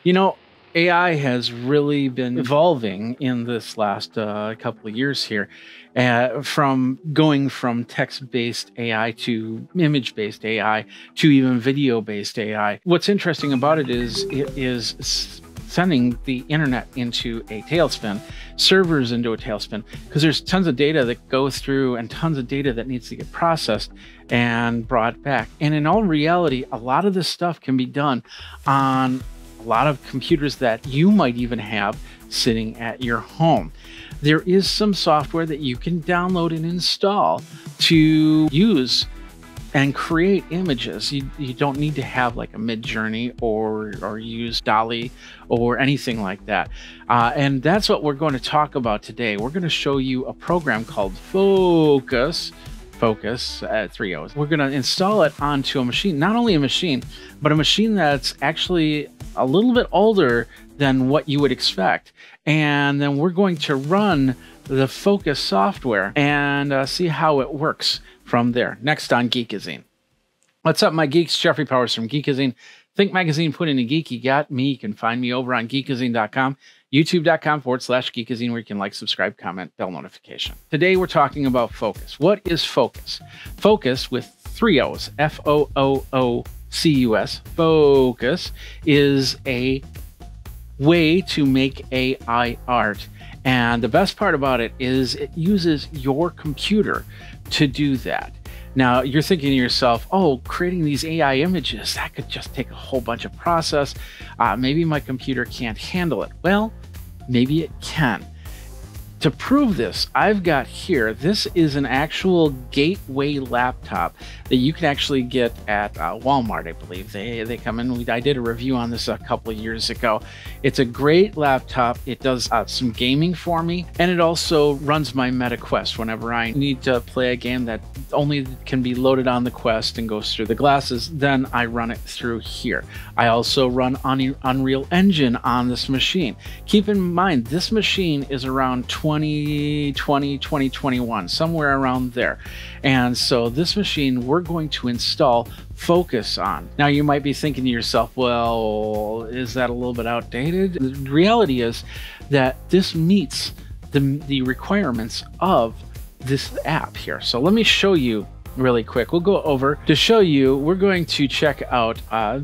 You know, AI has really been evolving in this last couple of years here, from going from text-based AI to image-based AI to even video-based AI. What's interesting about it is sending the internet into a tailspin, servers into a tailspin, because there's tons of data that goes through and tons of data that needs to get processed and brought back. And in all reality, a lot of this stuff can be done on a lot of computers that you might even have sitting at your home. There is some software that you can download and install to use and create images. You don't need to have like a Midjourney or use Dolly or anything like that. And that's what we're going to talk about today. We're going to show you a program called Fooocus at 3 O's. We're going to install it onto a machine, not only a machine, but a machine that's actually a little bit older than what you would expect. And then we're going to run the Fooocus software and see how it works from there. Next on Geekazine. What's up, my geeks? Jeffrey Powers from Geekazine. Think magazine, put in a geek. You got me. You can find me over on geekazine.com, youtube.com/Geekazine, where you can like, subscribe, comment, bell notification. Today, we're talking about Fooocus. What is Fooocus? Fooocus with 3 O's, F-O-O-O-C-U-S. Fooocus is a way to make AI art. And the best part about it is it uses your computer to do that. Now, you're thinking to yourself, oh, creating these AI images, that could just take a whole bunch of process. Maybe my computer can't handle it. Well, maybe it can. To prove this, I've got here, this is an actual gateway laptop that you can actually get at Walmart, I believe. They come in. I did a review on this a couple of years ago. It's a great laptop. It does some gaming for me, and it also runs my Meta Quest whenever I need to play a game that only can be loaded on the Quest and goes through the glasses. Then I run it through here. I also run Unreal Engine on this machine. Keep in mind, this machine is around 2021, somewhere around there. And so this machine we're going to install Fooocus on. Now you might be thinking to yourself, well, is that a little bit outdated? The reality is that this meets the requirements of this app here. So let me show you really quick. We'll go over to show you. We're going to check out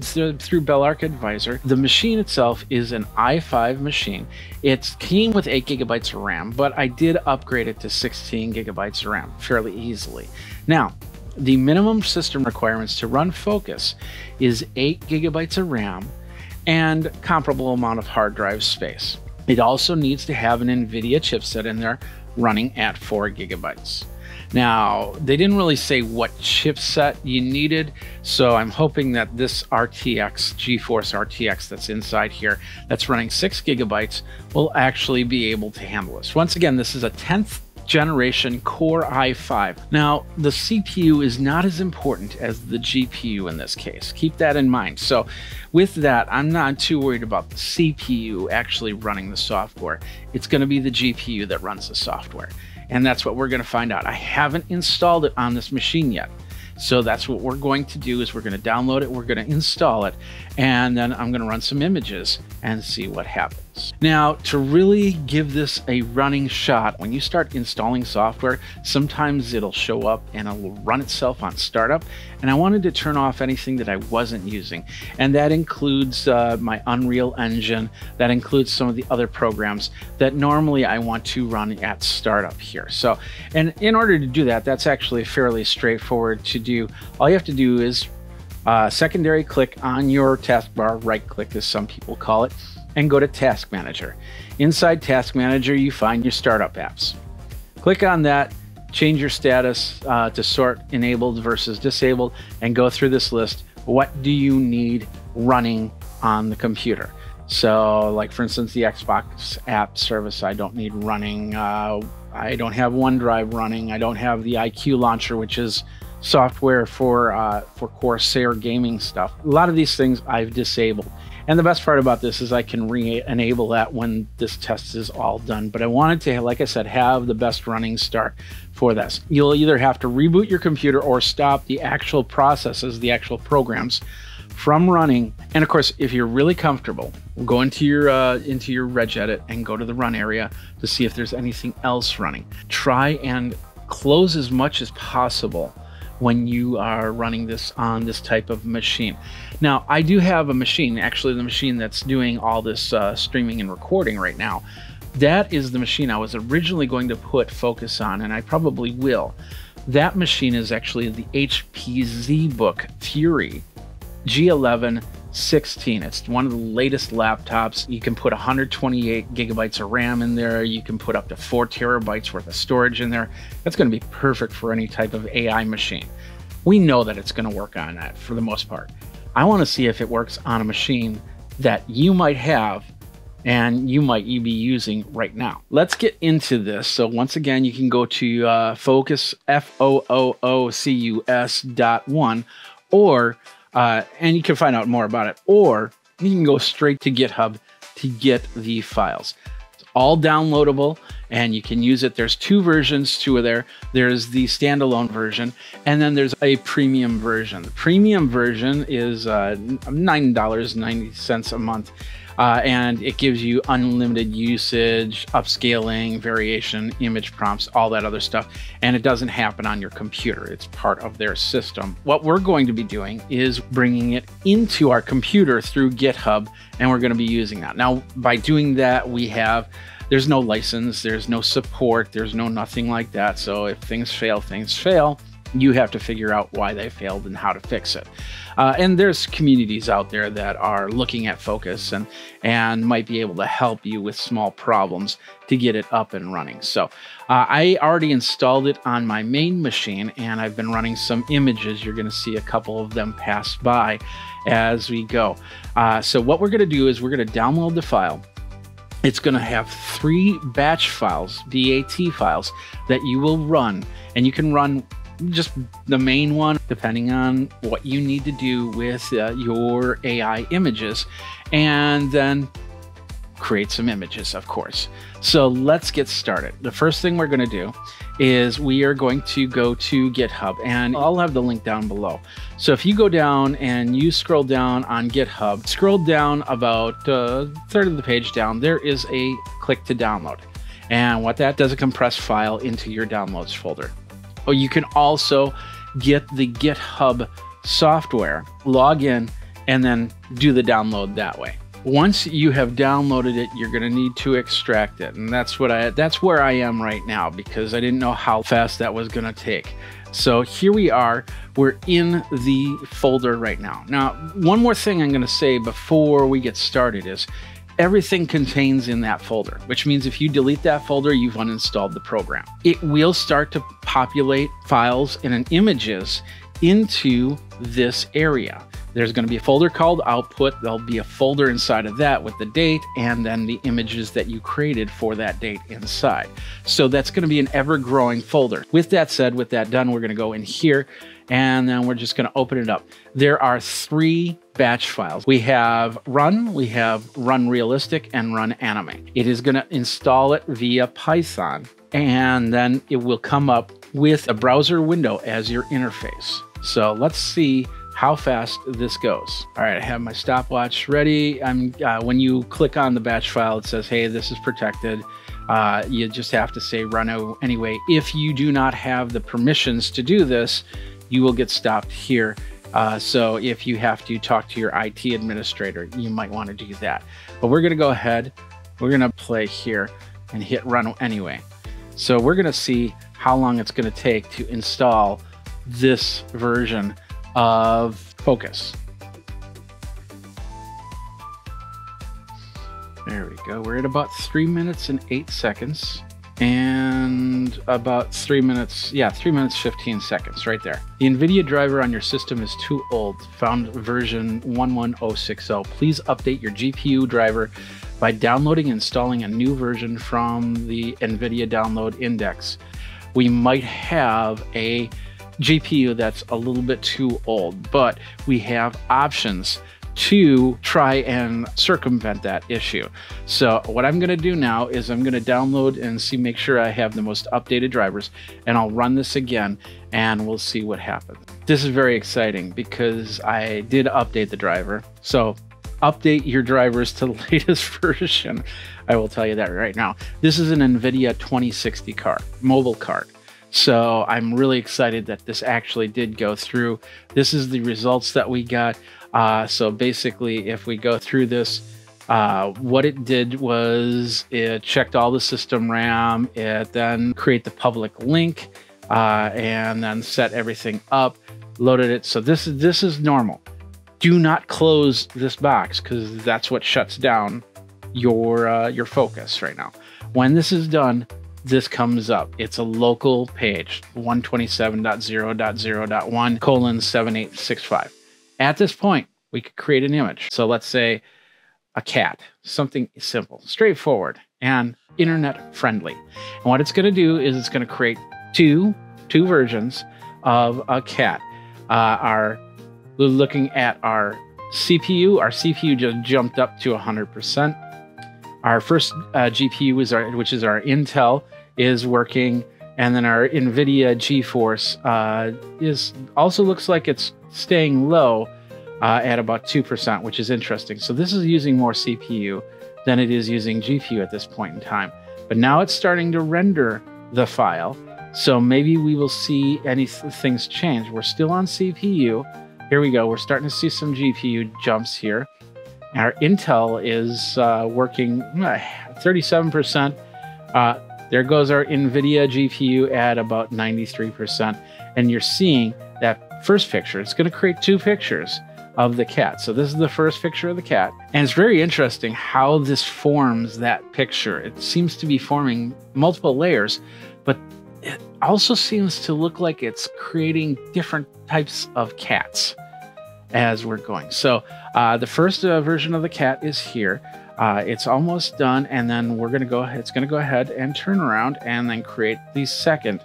through Bellark Advisor. The machine itself is an i5 machine. It came with 8 gigabytes of RAM, but I did upgrade it to 16 gigabytes of RAM fairly easily. Now, the minimum system requirements to run Fooocus is 8 gigabytes of RAM and comparable amount of hard drive space. It also needs to have an NVIDIA chipset in there running at 4 gigabytes. Now, they didn't really say what chipset you needed, so I'm hoping that this RTX, GeForce RTX that's inside here, that's running 6 gigabytes, will actually be able to handle this. Once again, this is a 10th generation Core i5. Now, the CPU is not as important as the GPU in this case. Keep that in mind. So with that, I'm not too worried about the CPU actually running the software. It's going to be the GPU that runs the software. And that's what we're going to find out. I haven't installed it on this machine yet. So that's what we're going to do is we're going to download it, we're going to install it, and then I'm going to run some images and see what happens. Now, to really give this a running shot, when you start installing software, sometimes it'll show up and it'll run itself on startup. And I wanted to turn off anything that I wasn't using. And that includes my Unreal Engine. That includes some of the other programs that normally I want to run at startup here. So, and in order to do that, that's actually fairly straightforward to do. All you have to do is secondary click on your taskbar, right click as some people call it, and go to Task Manager. Inside Task Manager, you find your startup apps. Click on that, change your status to sort enabled versus disabled, and go through this list. What do you need running on the computer? So, like for instance, the Xbox app service, I don't need running. I don't have OneDrive running. I don't have the IQ Launcher, which is software for Corsair gaming stuff. A lot of these things I've disabled. And the best part about this is I can re-enable that when this test is all done. But I wanted to, like I said, have the best running start for this. You'll either have to reboot your computer or stop the actual processes, the actual programs from running. And of course, if you're really comfortable, go into your regedit and go to the run area to see if there's anything else running. Try and close as much as possible when you are running this on this type of machine. Now, I do have a machine, actually the machine that's doing all this streaming and recording right now. That is the machine I was originally going to put focus on, and I probably will. That machine is actually the HP ZBook Fury G11 16. It's one of the latest laptops. You can put 128 gigabytes of RAM in there. You can put up to 4 terabytes worth of storage in there. That's going to be perfect for any type of AI machine. We know that it's going to work on that for the most part. I want to see if it works on a machine that you might have and you might be using right now. Let's get into this. So once again, you can go to Fooocus, FOOOCUS.1, or and you can find out more about it, or you can go straight to GitHub to get the files. It's all downloadable and you can use it. There's 2 versions to there. There's the standalone version, and then there's a premium version. The premium version is $9.90 a month. And it gives you unlimited usage, upscaling, variation, image prompts, all that other stuff. And it doesn't happen on your computer. It's part of their system. What we're going to be doing is bringing it into our computer through GitHub, and we're going to be using that. Now, by doing that, there's no license, there's no support, there's no nothing like that. So if things fail, things fail. You have to figure out why they failed and how to fix it. And there's communities out there that are looking at Fooocus and might be able to help you with small problems to get it up and running. So I already installed it on my main machine, and I've been running some images. You're going to see a couple of them pass by as we go. So what we're going to do is we're going to download the file. It's going to have 3 batch files, BAT files, that you will run, and you can run just the main one, depending on what you need to do with your AI images, and then create some images, of course. So let's get started. The first thing we're going to do is we are going to go to GitHub, and I'll have the link down below. So if you go down and you scroll down on GitHub, scroll down about a third of the page down, there is a click to download. And what that does, a compressed file into your downloads folder. Oh, you can also get the GitHub software, log in, and then do the download that way. Once you have downloaded it, you're going to need to extract it. And that's where I am right now, because I didn't know how fast that was going to take. So here we are, we're in the folder right now. Now, one more thing I'm going to say before we get started is everything contains in that folder, which means if you delete that folder, you've uninstalled the program. It will start to populate files and images into this area. There's going to be a folder called output. There'll be a folder inside of that with the date and then the images that you created for that date inside. So that's going to be an ever-growing folder. With that said, with that done, we're going to go in here and then we're just going to open it up. There are 3 batch files. We have Run Realistic, and Run Anime. It is going to install it via Python, and then it will come up with a browser window as your interface. So let's see how fast this goes. All right, I have my stopwatch ready. When you click on the batch file, it says, hey, this is protected. You just have to say run anyway. If you do not have the permissions to do this, you will get stopped here. So if you have to talk to your IT administrator, you might want to do that. But we're going to go ahead, we're going to play here and hit run anyway. So we're going to see how long it's going to take to install this version of Fooocus. There we go. We're at about 3 minutes and 8 seconds. And about 3 minutes, 3 minutes, 15 seconds right there. The NVIDIA driver on your system is too old. Found version 11060. Please update your GPU driver by downloading and installing a new version from the NVIDIA download index. We might have a GPU that's a little bit too old, but we have options to try and circumvent that issue. So what I'm going to do now is I'm going to download and make sure I have the most updated drivers, and I'll run this again and we'll see what happens. This is very exciting because I did update the driver. So update your drivers to the latest version. I will tell you that right now. This is an NVIDIA 2060 card, mobile card. So I'm really excited that this actually did go through. This is the results that we got. So basically, if we go through this, what it did was it checked all the system RAM. It then create the public link and then set everything up, loaded it. So this is normal. Do not close this box because that's what shuts down your focus right now. When this is done, this comes up. It's a local page, 127.0.0.1:7865. At this point, we could create an image. So let's say a cat, something simple, straightforward, and internet friendly. And what it's going to do is it's going to create two versions of a cat. Looking at our CPU just jumped up to 100%. Our first GPU which is our Intel, is working, and then our NVIDIA GeForce also looks like it's staying low at about 2%, which is interesting. So this is using more CPU than it is using GPU at this point in time. But now it's starting to render the file, so maybe we will see things change. We're still on CPU. Here we go. We're starting to see some GPU jumps here. Our Intel is working 37%. There goes our NVIDIA GPU at about 93%. And you're seeing that first picture. It's going to create two pictures of the cat. So this is the first picture of the cat. And it's very interesting how this forms that picture. It seems to be forming multiple layers, but it also seems to look like it's creating different types of cats as we're going. So the first version of the cat is here. It's almost done, and then it's going to go ahead and turn around and then create the second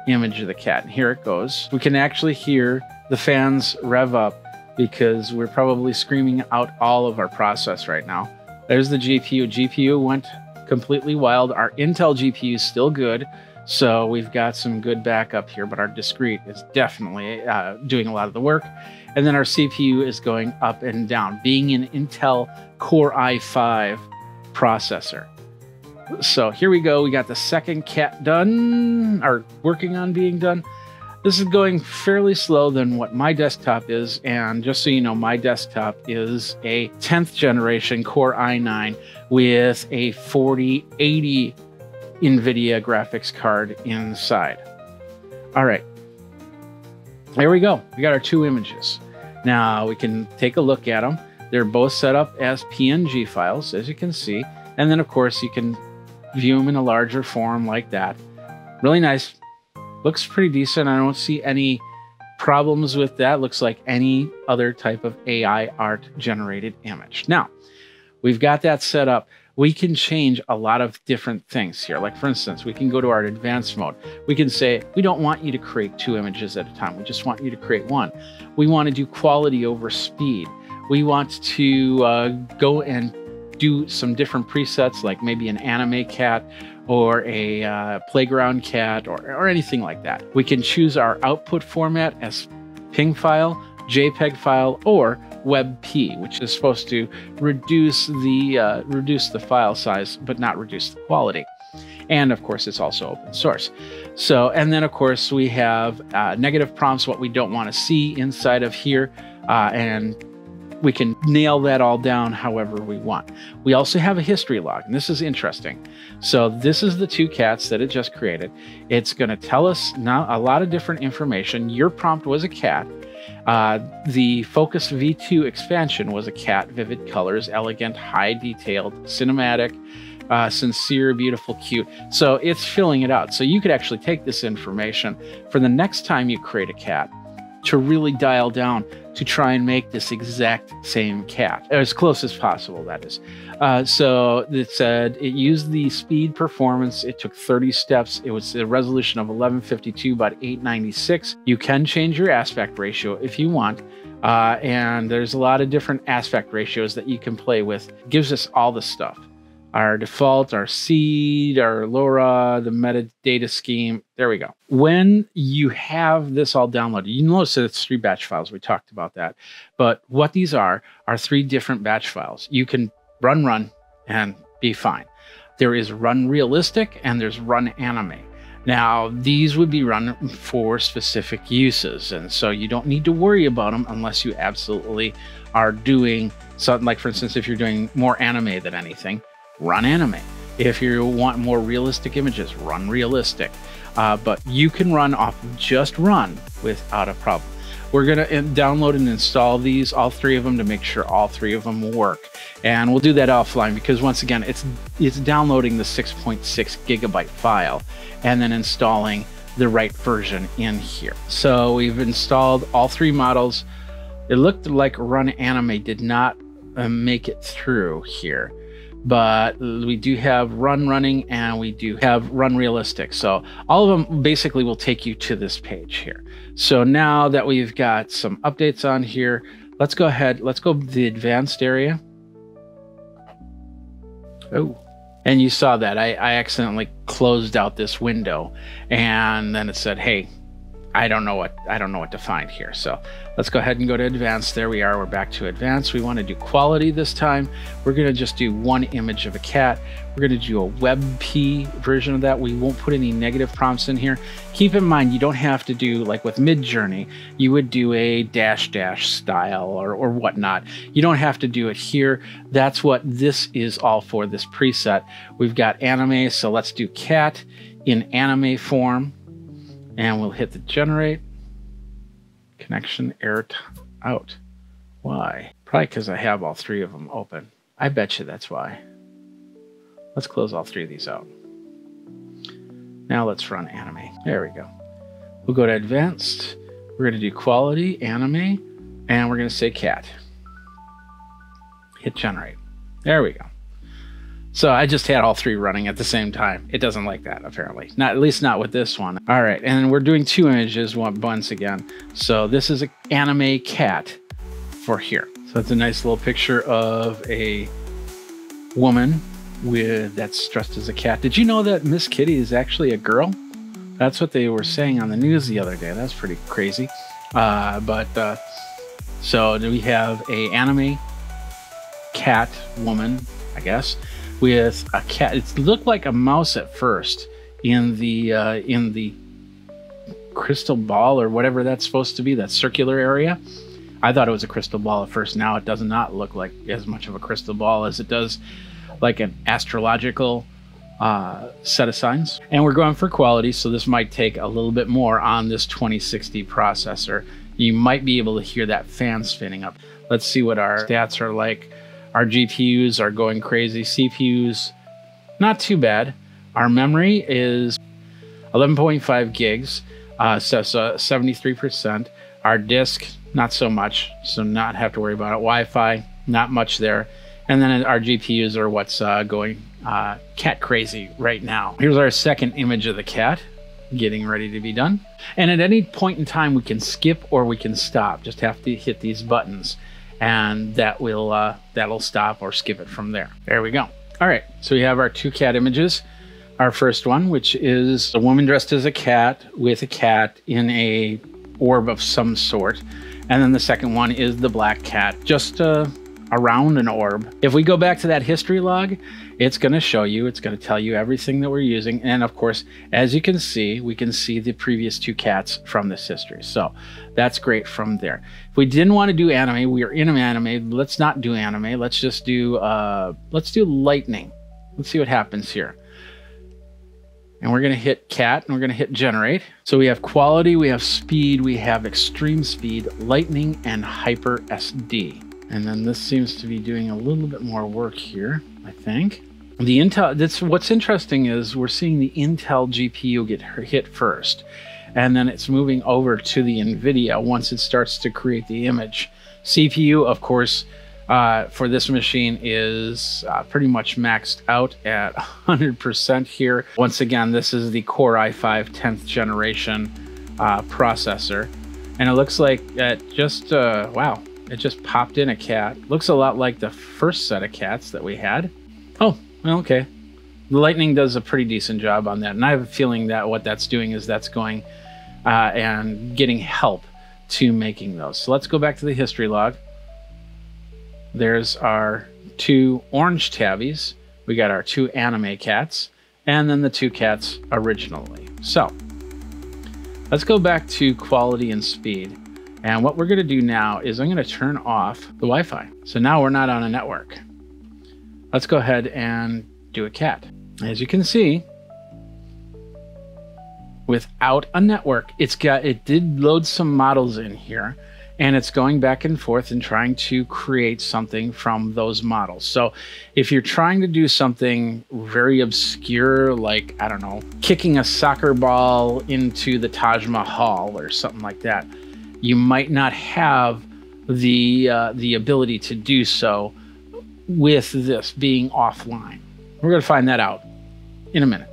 image of the cat. And here it goes. We can actually hear the fans rev up because we're probably screaming out all of our process right now. There's the GPU. GPU went completely wild. Our Intel GPU is still good, so we've got some good backup here, but our discrete is definitely doing a lot of the work. And then our CPU is going up and down, being an Intel Core i5 processor. So here we go. We got the second cat done, or working on being done. This is going fairly slow than what my desktop is. And just so you know, my desktop is a 10th generation Core i9 with a 4080 NVIDIA graphics card inside. All right. There we go. We got our two images. Now we can take a look at them. They're both set up as PNG files, as you can see. And then, of course, you can view them in a larger form like that. Really nice. Looks pretty decent. I don't see any problems with that. Looks like any other type of AI art generated image. Now, we've got that set up. We can change a lot of different things here. Like, for instance, we can go to our advanced mode. We can say, we don't want you to create two images at a time. We just want you to create one. We want to do quality over speed. We want to go and do some different presets, like maybe an anime cat or a playground cat or anything like that. We can choose our output format as PNG file, JPEG file, or WebP, which is supposed to reduce the file size, but not reduce the quality. And of course, it's also open source. So, and then of course we have negative prompts, what we don't want to see inside of here, and we can nail that all down however we want. We also have a history log, and this is interesting. So this is the two cats that it just created. It's going to tell us now a lot of different information. Your prompt was a cat. The Focus V2 expansion was a cat, vivid colors, elegant, high detailed, cinematic, sincere, beautiful, cute. So it's filling it out. So you could actually take this information for the next time you create a cat to really dial down to try and make this exact same cat, as close as possible, that is. So it said it used the speed performance. It took 30 steps. It was a resolution of 1152 by 896. You can change your aspect ratio if you want. And there's a lot of different aspect ratios that you can play with. It gives us all the stuff. Our default, our seed, our LoRa, the metadata scheme. There we go. When you have this all downloaded, you notice that it's 3 batch files. We talked about that. But what these are 3 different batch files. You can run, and be fine. There is run realistic and there's run anime. Now, these would be run for specific uses. And so you don't need to worry about them unless you absolutely are doing something like, for instance, if you're doing more anime than anything, run anime. If you want more realistic images, run realistic. But you can run off just run without a problem. We're going to download and install these, all 3 of them, to make sure all 3 of them work. And we'll do that offline because, once again, it's downloading the 6.6 gigabyte file and then installing the right version in here. So we've installed all 3 models. It looked like Run Anime did not make it through here, but we do have Run Running and we do have Run Realistic. So all of them basically will take you to this page here. So now that we've got some updates on here, let's go ahead, let's go to the advanced area. Oh, and you saw that I accidentally closed out this window, and then it said, hey, I don't know what to find here. So let's go ahead and go to advanced. There we are. We're back to advanced. We want to do quality this time. We're going to just do 1 image of a cat. We're going to do a WebP version of that. We won't put any negative prompts in here. Keep in mind, you don't have to do like with Midjourney. You would do a dash style or whatnot. You don't have to do it here. That's what this is all for, this preset. We've got anime, so let's do cat in anime form. And we'll hit the generate. Connection error out. Why? Probably because I have all 3 of them open. I bet you that's why. Let's close all 3 of these out. Now let's run anime. There we go. We'll go to advanced. We're going to do quality, anime, and we're going to say cat. Hit generate. There we go. So I just had all 3 running at the same time. It doesn't like that, apparently. Not, at least not with this one. All right, and we're doing 2 images once again. So this is an anime cat for here. So it's a nice little picture of a woman that's dressed as a cat. Did you know that Miss Kitty is actually a girl? That's what they were saying on the news the other day. That's pretty crazy. So we have a anime cat woman, I guess, with a cat. It looked like a mouse at first in the crystal ball or whatever that's supposed to be, that circular area. I thought it was a crystal ball at first. Now it does not look like as much of a crystal ball as it does like an astrological set of signs. And we're going for quality, so this might take a little bit more on this 2060 processor. You might be able to hear that fan spinning up. Let's see what our stats are like. Our GPUs are going crazy. CPUs, not too bad. Our memory is 11.5 gigs, so 73%. Our disk, not so much, so not have to worry about it. Wi-Fi, not much there. And then our GPUs are what's going cat crazy right now. Here's our second image of the cat, getting ready to be done. And at any point in time, we can skip or we can stop. Just have to hit these buttons, and that will that'll stop or skip it from there. There we go. All right, so we have our 2 cat images. Our first one, which is a woman dressed as a cat with a cat in a orb of some sort. And then the second one is the black cat, just around an orb. If we go back to that history log, it's going to show you, it's going to tell you everything that we're using. And of course, as you can see, we can see the previous 2 cats from this history. So that's great from there. If we didn't want to do anime, we are in anime. Let's not do anime. Let's just do, let's do lightning. Let's see what happens here. And we're going to hit cat and we're going to hit generate. So we have quality, we have speed, we have extreme speed, lightning, and hyper SD. And then this seems to be doing a little bit more work here, I think. The Intel, what's interesting is we're seeing the Intel GPU get hit first, and then it's moving over to the NVIDIA once it starts to create the image. CPU, of course, for this machine is pretty much maxed out at 100% here. Once again, this is the Core i5 10th generation processor. And it looks like it just, wow, it just popped in a cat. Looks a lot like the first set of cats that we had. Oh, well, okay. The lightning does a pretty decent job on that. And I have a feeling that what that's doing is that's going and getting help to making those. So let's go back to the history log. There's our 2 orange tabbies. We got our 2 anime cats, and then the 2 cats originally. So let's go back to quality and speed. And what we're going to do now is I'm going to turn off the Wi-Fi. So now we're not on a network. Let's go ahead and do a cat. As you can see, without a network, it did load some models in here, and it's going back and forth and trying to create something from those models. So if you're trying to do something very obscure, like, I don't know, kicking a soccer ball into the Taj Mahal or something like that, you might not have the ability to do so with this being offline. We're going to find that out in a minute.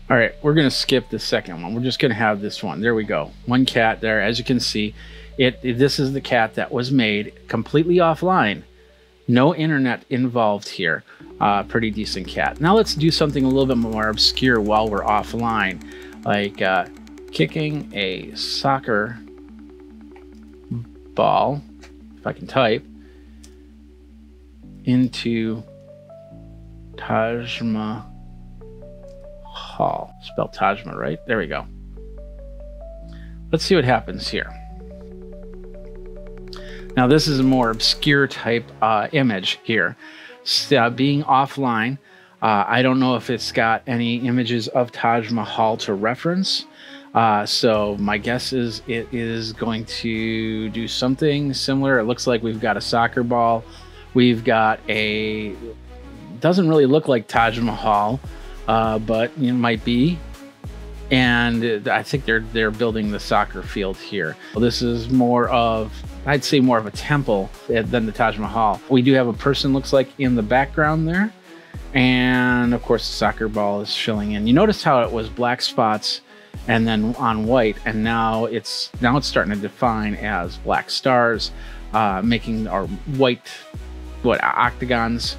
All right, we're going to skip the second one. We're just going to have this one. There we go. One cat there. As you can see, this is the cat that was made completely offline. No internet involved here. Pretty decent cat. Now let's do something a little bit more obscure while we're offline, like kicking a soccer ball, if I can type, into Taj Mahal. Spelled Tajma, right? There we go. Let's see what happens here. Now this is a more obscure type image here. Being offline, I don't know if it's got any images of Taj Mahal to reference. So my guess is it is going to do something similar. It looks like we've got a soccer ball. We've got doesn't really look like Taj Mahal, but it might be. And I think they're building the soccer field here. This is more of, I'd say more of a temple than the Taj Mahal. We do have a person, looks like, in the background there. And of course the soccer ball is filling in. You notice how it was black spots and then on white, and now it's starting to define as black stars, making our white octagons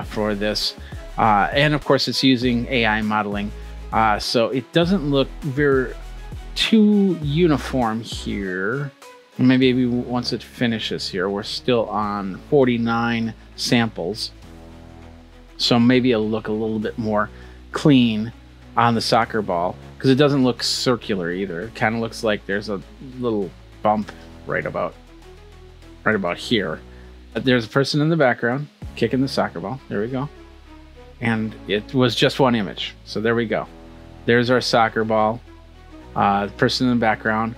for this. And of course it's using AI modeling. So it doesn't look too uniform here. Maybe once it finishes here, we're still on 49 samples. So maybe it'll look a little bit more clean on the soccer ball, because it doesn't look circular either. It kind of looks like there's a little bump right about here. There's a person in the background kicking the soccer ball. There we go. And it was just one image. So there we go. There's our soccer ball. The person in the background.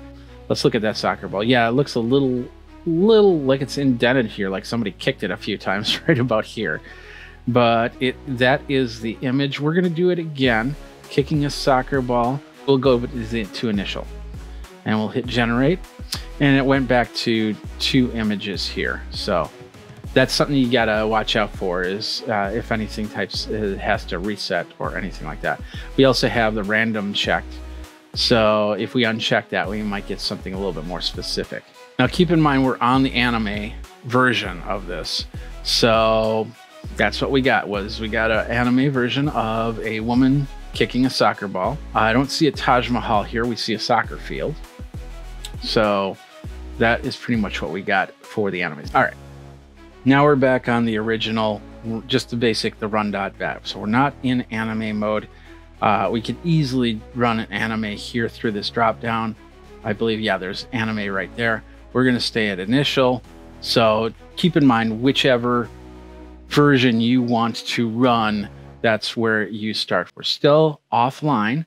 Let's look at that soccer ball. Yeah, it looks a little like it's indented here, like somebody kicked it a few times right about here. But that is the image. We're going to do it again. Kicking a soccer ball. We'll go to initial. And we'll hit generate. And it went back to 2 images here. So that's something you got to watch out for, is if anything it has to reset or anything like that. We also have the random checked. So if we uncheck that, we might get something a little bit more specific. Now keep in mind, we're on the anime version of this. So that's what we got. We got an anime version of a woman kicking a soccer ball. I don't see a Taj Mahal here. We see a soccer field. So that is pretty much what we got for the animes. All right. Now we're back on the original, just the basic, the run.bat. So we're not in anime mode. We could easily run an anime here through this drop down. I believe, yeah, there's anime right there. We're going to stay at initial. So keep in mind, whichever version you want to run, that's where you start. We're still offline,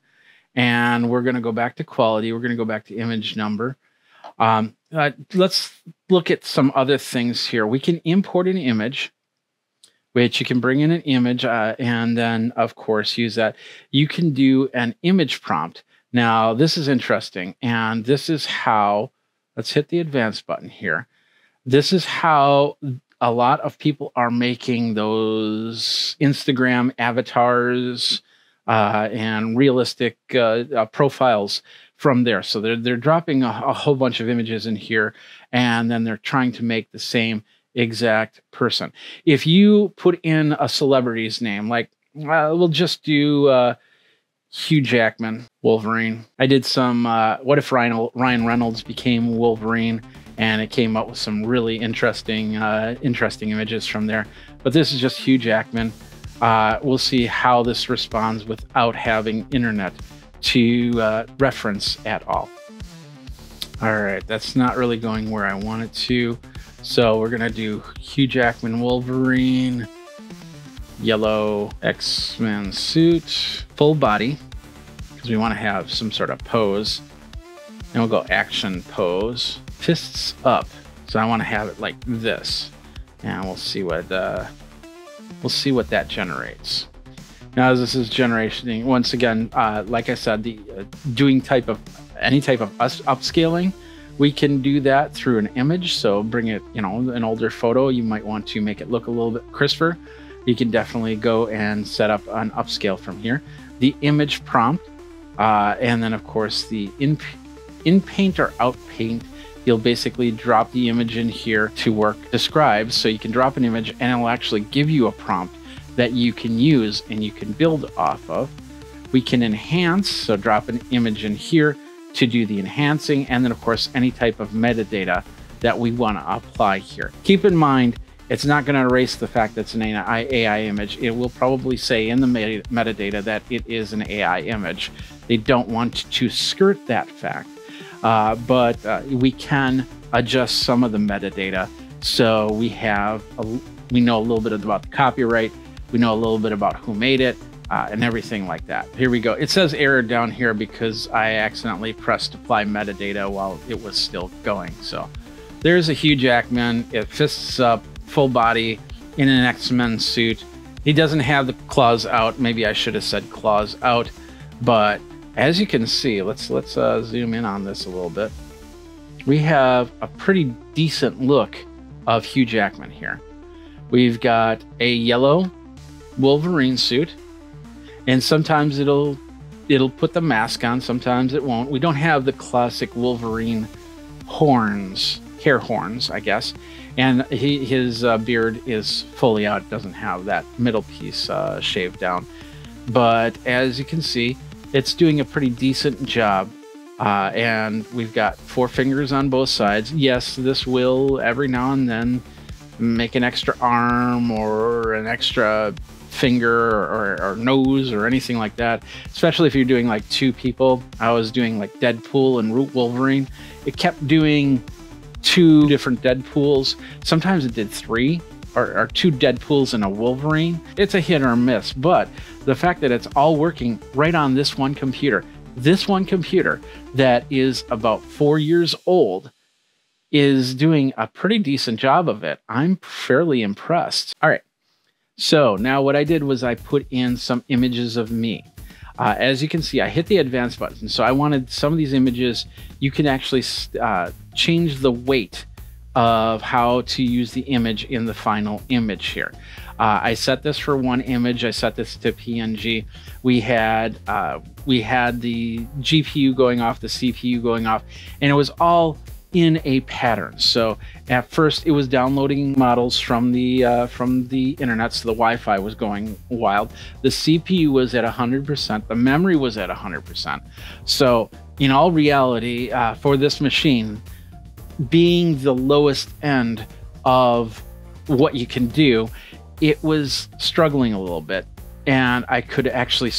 and we're going to go back to quality. We're going to go back to image number. Let's look at some other things here. We can import an image, which you can bring in an image and then, of course, use that. You can do an image prompt. Now, this is interesting, and this is how, let's hit the advanced button here. This is how a lot of people are making those Instagram avatars and realistic profiles from there. So they're dropping a whole bunch of images in here, and then they're trying to make the same exact person. If you put in a celebrity's name, like we'll just do Hugh Jackman, Wolverine. I did some what if Ryan Reynolds became Wolverine, and it came up with some really interesting images from there. But this is just Hugh Jackman. We'll see how this responds without having internet to reference at all. All right, that's not really going where I want it to. So we're gonna do Hugh Jackman Wolverine, yellow X-Men suit, full body, because we want to have some sort of pose. And we'll go action pose, fists up. So I want to have it like this, and we'll see what that generates. Now, as this is generating, once again, like I said, the doing any type of upscaling, we can do that through an image. So bring it, an older photo, you might want to make it look a little bit crisper. You can definitely go and set up an upscale from here. The image prompt, and then of course the in paint or out paint, you'll basically drop the image in here to work describes. So you can drop an image and it'll actually give you a prompt that you can use and you can build off of. We can enhance, so drop an image in here to do the enhancing, and then of course any type of metadata that we want to apply here. Keep in mind, it's not going to erase the fact that it's an AI image. It will probably say in the metadata that it is an AI image. They don't want to skirt that fact, but we can adjust some of the metadata. So we know a little bit about the copyright, we know a little bit about who made it, and everything like that. Here we go. It says error down here because I accidentally pressed apply metadata while it was still going. So there's a Hugh Jackman. It fists up, full body, in an X-Men suit. He doesn't have the claws out. Maybe I should have said claws out. But as you can see, let's zoom in on this a little bit. We have a pretty decent look of Hugh Jackman here. We've got a yellow Wolverine suit, and sometimes it'll put the mask on, sometimes it won't. We don't have the classic Wolverine horns, hair horns, I guess. And his beard is fully out, doesn't have that middle piece shaved down. But as you can see, it's doing a pretty decent job. And we've got 4 fingers on both sides. Yes, this will every now and then make an extra arm or an extra finger or nose or anything like that, especially if you're doing like 2 people. I was doing like Deadpool and Root Wolverine. It kept doing 2 different Deadpools. Sometimes it did 3 or 2 Deadpools and a Wolverine. It's a hit or miss, but the fact that it's all working right on this one computer that is about 4 years old is doing a pretty decent job of it. I'm fairly impressed. All right. So now what I did was I put in some images of me. As you can see, I hit the advanced button. So I wanted some of these images, you can actually change the weight of how to use the image in the final image here. I set this for 1 image. I set this to PNG. We had the GPU going off, the CPU going off, and it was all in a pattern. So at first it was downloading models from the internet, so the Wi-Fi was going wild. The CPU was at 100%, the memory was at 100%. So in all reality, for this machine, being the lowest end of what you can do, it was struggling a little bit. And I could actually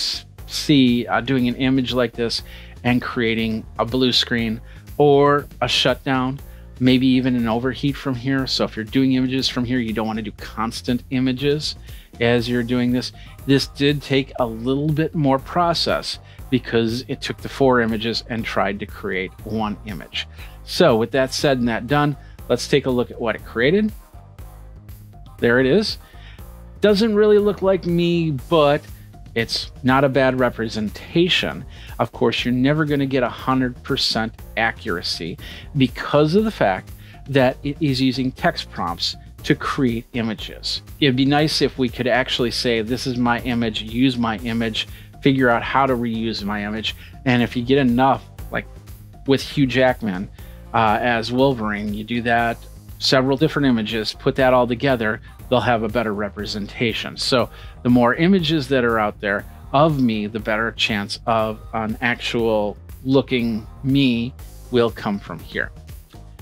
see doing an image like this and creating a blue screen or a shutdown, maybe even an overheat from here. So if you're doing images from here, you don't want to do constant images as you're doing this. This did take a little bit more process because it took the 4 images and tried to create 1 image. So with that said and that done, let's take a look at what it created. There it is. Doesn't really look like me, but it's not a bad representation. Of course, you're never going to get 100% accuracy because of the fact that it is using text prompts to create images. It'd be nice if we could actually say, this is my image, use my image, figure out how to reuse my image. And if you get enough, like with Hugh Jackman as Wolverine. You do that, several different images, put that all together, they'll have a better representation. So the more images that are out there of me, the better chance of an actual looking me will come from here.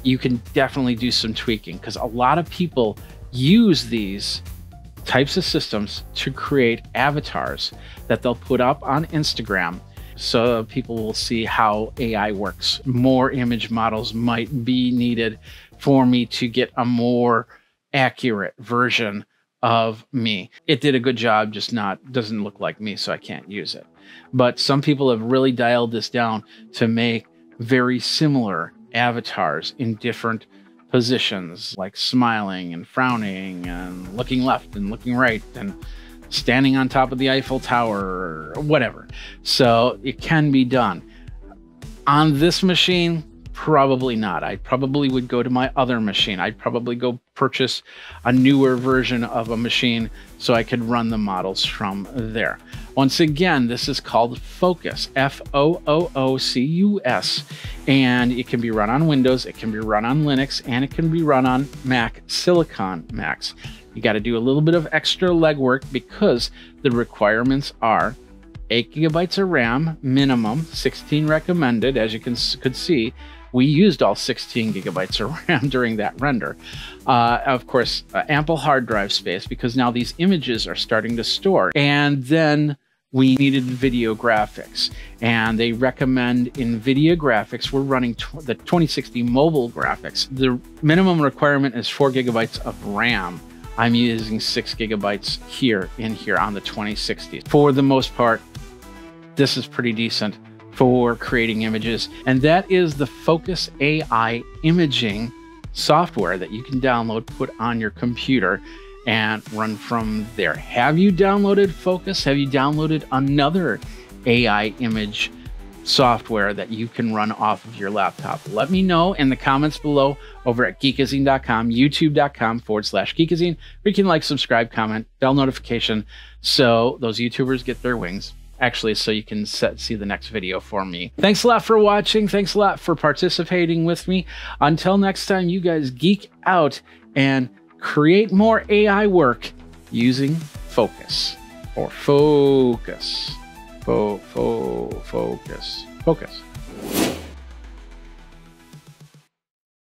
You can definitely do some tweaking, because a lot of people use these types of systems to create avatars that they'll put up on Instagram, so people will see how AI works. More image models might be needed for me to get a more accurate version of me. It did a good job, just doesn't look like me, so I can't use it. But some people have really dialed this down to make very similar avatars in different positions, like smiling and frowning and looking left and looking right and standing on top of the Eiffel Tower or whatever. So it can be done. On this machine, probably not. I probably would go to my other machine. I'd probably go purchase a newer version of a machine so I could run the models from there. Once again, this is called Fooocus, F-O-O-O-C-U-S, and it can be run on Windows, it can be run on Linux, and it can be run on Mac Silicon Macs. You got to do a little bit of extra legwork because the requirements are 8 gigabytes of RAM minimum, 16 recommended. As you could see, we used all 16 gigabytes of RAM during that render. Of course, ample hard drive space, because now these images are starting to store. And then we needed video graphics, and they recommend NVIDIA graphics. We're running the 2060 mobile graphics. The minimum requirement is 4 gigabytes of RAM. I'm using 6 gigabytes here on the 2060. For the most part, this is pretty decent for creating images, and that is the Fooocus AI imaging software that you can download, put on your computer, and run from there. Have you downloaded Fooocus? Have you downloaded another AI image software that you can run off of your laptop? Let me know in the comments below over at geekazine.com, youtube.com/geekazine, where you can like, subscribe, comment, bell notification, so those YouTubers get their wings. Actually, so you can see the next video for me. Thanks a lot for watching. Thanks a lot for participating with me. Until next time, you guys geek out and create more AI work using Fooocus, or Fooocus. Fooocus.